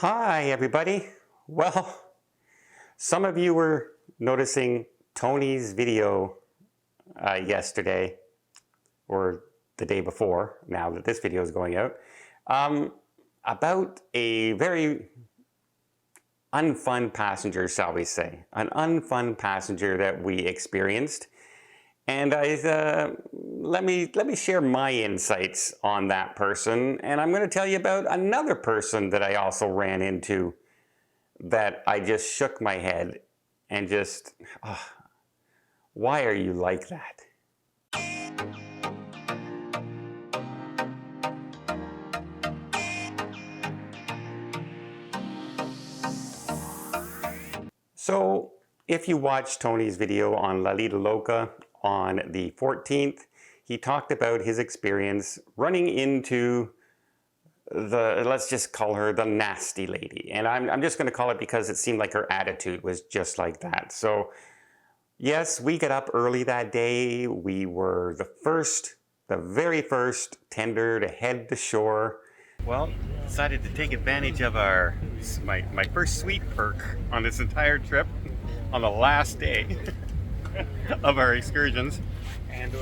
Hi, everybody. Well, some of you were noticing Tony's video yesterday or the day before, now that this video is going out, about a very unfun passenger, shall we say. An unfun passenger that we experienced. And let me share my insights on that person, and I'm going to tell you about another person that I also ran into that I just shook my head and just, why are you like that? So if you watched Tony's video on La Lita Loca on the 14th, he talked about his experience running into let's just call her the nasty lady. And I'm just going to call it because it seemed like her attitude was just like that. So yes, we got up early that day. We were the very first tender to head to shore. Well, decided to take advantage of my first sweet perk on this entire trip on the last day of our excursions. And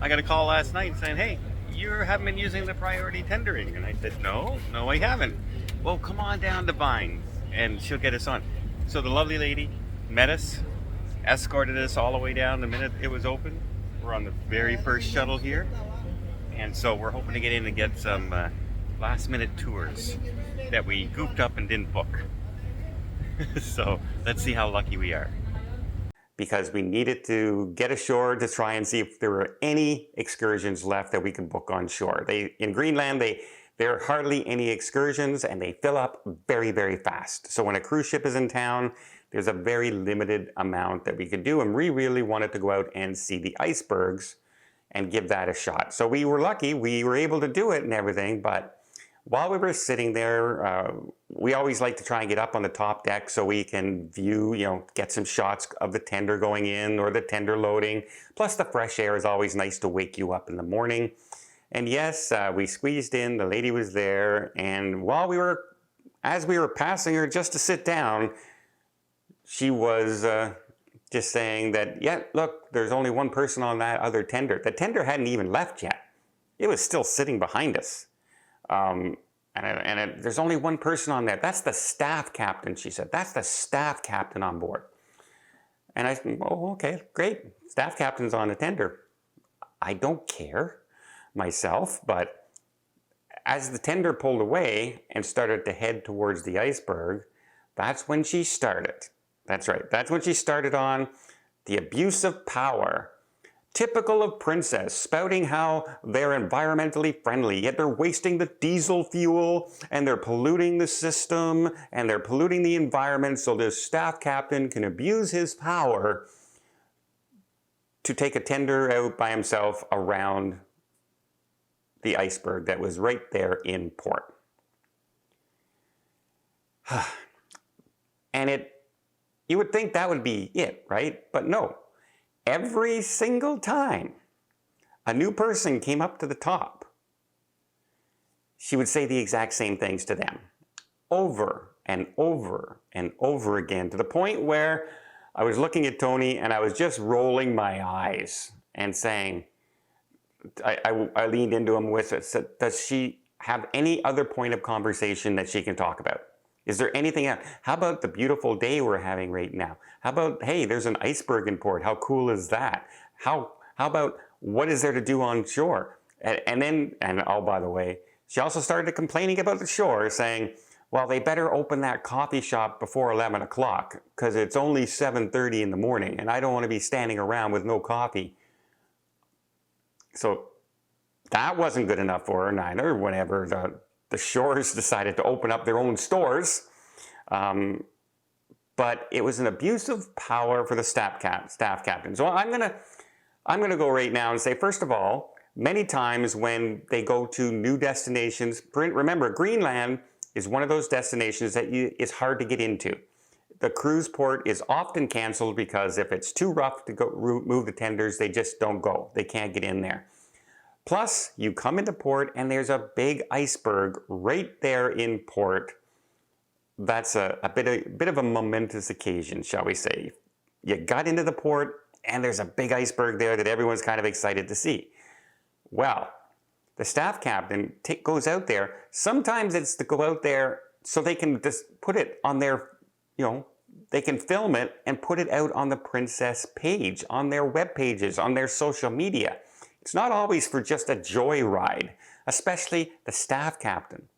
I got a call last night saying, hey, you haven't been using the priority tendering. And I said, no, I haven't. Well, come on down to Vine and she'll get us on. So the lovely lady met us, escorted us all the way down the minute it was open. We're on the very first shuttle here. And so we're hoping to get in and get some last minute tours that we goofed up and didn't book. So let's see how lucky we are. Because we needed to get ashore to try and see if there were any excursions left that we could book on shore. In Greenland, there are hardly any excursions and they fill up very, very fast. So when a cruise ship is in town, there's a very limited amount that we could do, and we really wanted to go out and see the icebergs and give that a shot. So we were lucky, we were able to do it and everything, but while we were sitting there, we always like to try and get up on the top deck so we can view, get some shots of the tender going in or the tender loading. Plus the fresh air is always nice to wake you up in the morning. And yes, we squeezed in, the lady was there, and as we were passing her just to sit down, she was just saying that, yeah, look, there's only one person on that other tender. The tender hadn't even left yet. It was still sitting behind us. There's only one person on there. That's the staff captain, she said. That's the staff captain on board. And I said, oh, okay, great. Staff captain's on a tender. I don't care myself, but as the tender pulled away and started to head towards the iceberg, that's when she started. That's right. That's when she started on the abuse of power. Typical of Princess, spouting how they're environmentally friendly, yet they're wasting the diesel fuel and they're polluting the system and they're polluting the environment, so this staff captain can abuse his power to take a tender out by himself around the iceberg that was right there in port. And you would think that would be it, right? But no. Every single time a new person came up to the top, she would say the exact same things to them over and over and over again, to the point where I was looking at Tony and I was just rolling my eyes and saying, I leaned into him with it, said, does she have any other point of conversation that she can talk about? Is there anything else? How about the beautiful day we're having right now? How about, hey, there's an iceberg in port. How cool is that? How about what is there to do on shore? And oh, by the way, she also started complaining about the shore, saying, well, they better open that coffee shop before 11 o'clock because it's only 7:30 in the morning and I don't want to be standing around with no coffee. So that wasn't good enough for her neither, whenever the shores decided to open up their own stores. But it was an abuse of power for the staff captain. So I'm gonna go right now and say, first of all, many times when they go to new destinations, remember, Greenland is one of those destinations that is hard to get into. The cruise port is often canceled because if it's too rough to move the tenders, they just don't go. They can't get in there. Plus, you come into port and there's a big iceberg right there in port that's a bit of a momentous occasion, shall we say. You got into the port, and there's a big iceberg there that everyone's kind of excited to see. Well, the staff captain goes out there. Sometimes it's to go out there so they can just put it on their, they can film it and put it out on the Princess page, on their web pages, on their social media. It's not always for just a joyride, especially the staff captain.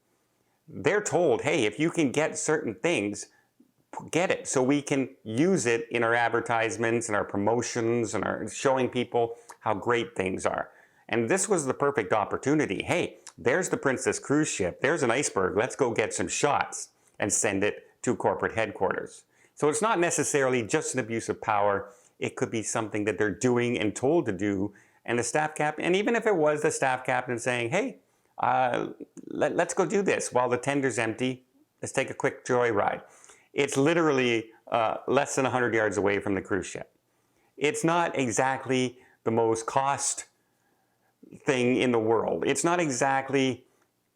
They're told, hey, if you can get certain things, get it so we can use it in our advertisements and our promotions and our showing people how great things are. And this was the perfect opportunity. Hey, there's the Princess cruise ship. There's an iceberg. Let's go get some shots and send it to corporate headquarters. So it's not necessarily just an abuse of power. It could be something that they're doing and told to do. And the staff captain, and even if it was the staff captain saying, hey, let's go do this while the tender's empty. Let's take a quick joyride. It's literally less than 100 yards away from the cruise ship. It's not exactly the most cost thing in the world. It's not exactly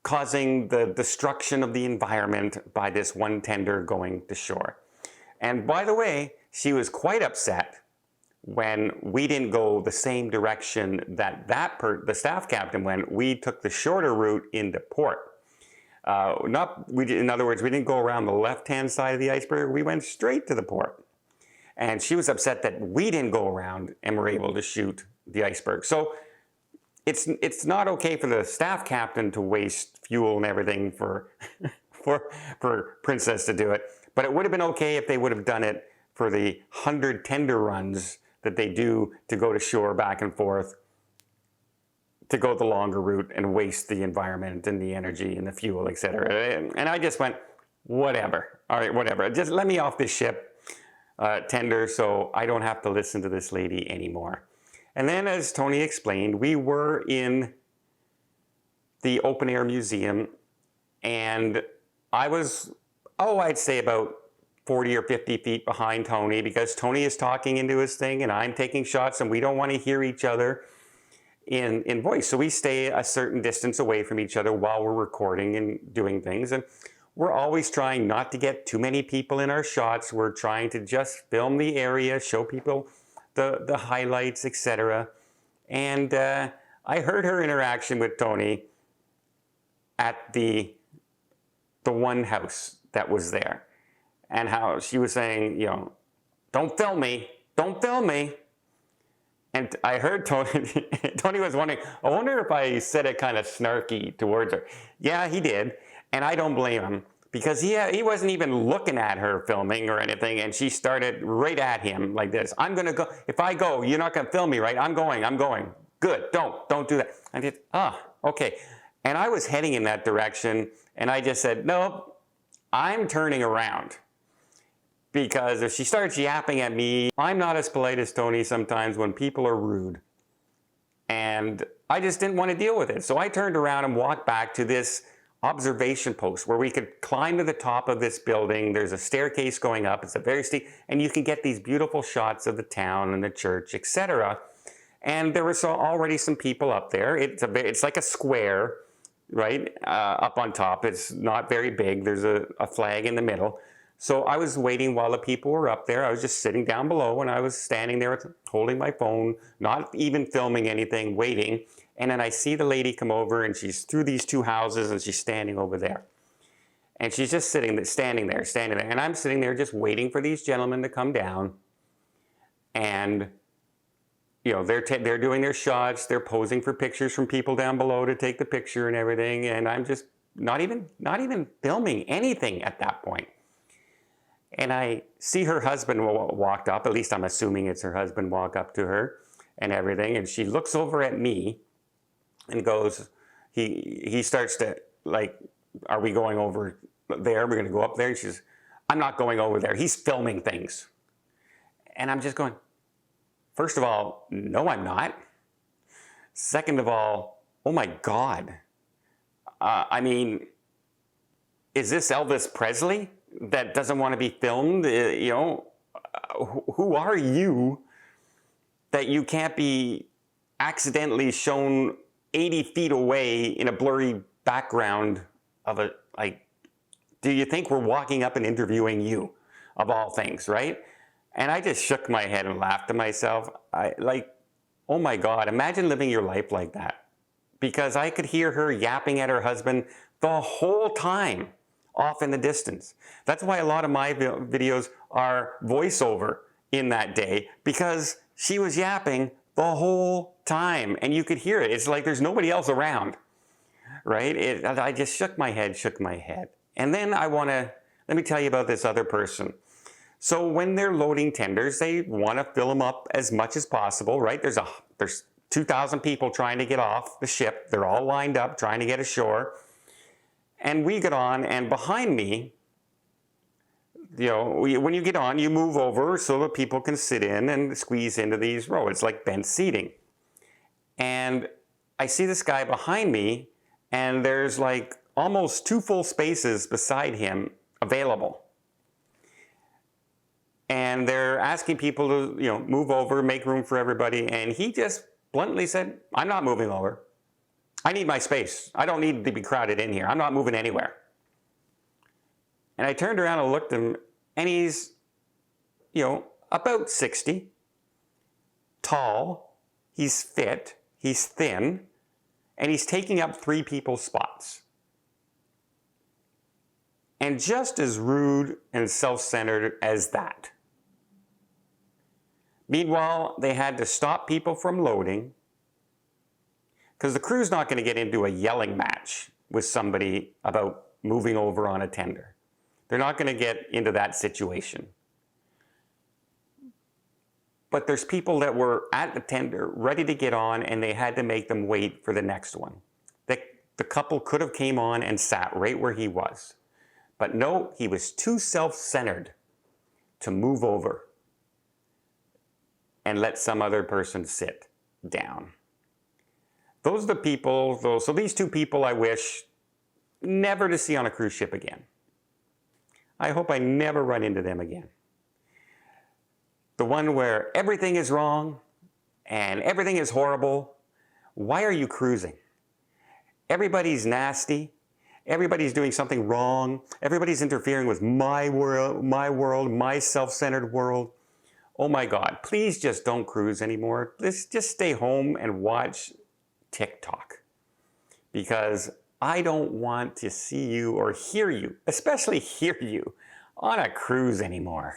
causing the destruction of the environment by this one tender going to shore. And by the way, she was quite upset when we didn't go the same direction that the staff captain went. We took the shorter route into port. In other words, we didn't go around the left-hand side of the iceberg. We went straight to the port. And she was upset that we didn't go around and were able to shoot the iceberg. So it's not okay for the staff captain to waste fuel and everything for Princess to do it. But it would have been okay if they would have done it for the 100 tender runs that they do to go to shore back and forth, to go the longer route and waste the environment and the energy and the fuel, etc. And I just went, whatever. All right, whatever. Just let me off this ship, tender, so I don't have to listen to this lady anymore. And then, as Tony explained, we were in the open air museum, and I was, I'd say about 40 or 50 feet behind Tony, because Tony is talking into his thing and I'm taking shots, and we don't want to hear each other in voice. So we stay a certain distance away from each other while we're recording and doing things. And we're always trying not to get too many people in our shots. We're trying to just film the area, show people the highlights, etc. And I heard her interaction with Tony at the one house that was there, and how she was saying, don't film me, don't film me. And I heard Tony, Tony was wondering, I wonder if I said it kind of snarky towards her. Yeah, he did, and I don't blame him, because he wasn't even looking at her filming or anything, and she started right at him like this. I'm gonna go, if I go, you're not gonna film me, right? I'm going. Good, don't do that. I did, okay. And I was heading in that direction, and I just said, no, I'm turning around. Because if she starts yapping at me, I'm not as polite as Tony sometimes when people are rude. And I just didn't want to deal with it. So I turned around and walked back to this observation post where we could climb to the top of this building. There's a staircase going up. It's a very steep, and you can get these beautiful shots of the town and the church, etc. And there was already some people up there. It's like a square, right, up on top. It's not very big. There's a flag in the middle. So I was waiting while the people were up there. I was just sitting down below, and I was standing there holding my phone, not even filming anything, waiting. And then I see the lady come over, and she's through these two houses, and she's standing over there. And she's just standing there. And I'm sitting there just waiting for these gentlemen to come down. And, they're doing their shots. They're posing for pictures from people down below to take the picture and everything. And I'm just not even filming anything at that point. And I see her husband walked up, at least I'm assuming it's her husband, walk up to her and everything. And she looks over at me and goes, he starts to, like, are we going over there? We're going to go up there? And she's, I'm not going over there. He's filming things. And I'm just going, first of all, no, I'm not. Second of all, oh my God. I mean, is this Elvis Presley that doesn't want to be filmed? Who are you that you can't be accidentally shown 80 feet away in a blurry background of Do you think we're walking up and interviewing you, of all things, right? And I just shook my head and laughed to myself. Oh my God, imagine living your life like that. Because I could hear her yapping at her husband the whole time off in the distance. That's why a lot of my videos are voiceover in that day, because she was yapping the whole time and you could hear it. It's like there's nobody else around, right? I just shook my head. And then let me tell you about this other person. So when they're loading tenders, they want to fill them up as much as possible, right? There's 2,000 people trying to get off the ship. They're all lined up trying to get ashore. And we get on, and behind me, when you get on, you move over so that people can sit in and squeeze into these rows. It's like bench seating. And I see this guy behind me, and there's like almost 2 full spaces beside him available. And they're asking people to, move over, make room for everybody. And he just bluntly said, I'm not moving over. I need my space. I don't need to be crowded in here. I'm not moving anywhere. And I turned around and looked at him, and he's, about 60, tall, he's fit, he's thin, and he's taking up 3 people's spots. And just as rude and self-centered as that. Meanwhile, they had to stop people from loading, because the crew's not going to get into a yelling match with somebody about moving over on a tender. They're not going to get into that situation. But there's people that were at the tender, ready to get on, and they had to make them wait for the next one. The couple could have came on and sat right where he was. But no, he was too self-centered to move over and let some other person sit down. Those are the people, so these 2 people I wish never to see on a cruise ship again. I hope I never run into them again. The one where everything is wrong and everything is horrible. Why are you cruising? Everybody's nasty. Everybody's doing something wrong. Everybody's interfering with my world, my self-centered world. Oh my God, please just don't cruise anymore. Let's just stay home and watch TikTok. Because I don't want to see you or hear you, especially hear you, on a cruise anymore.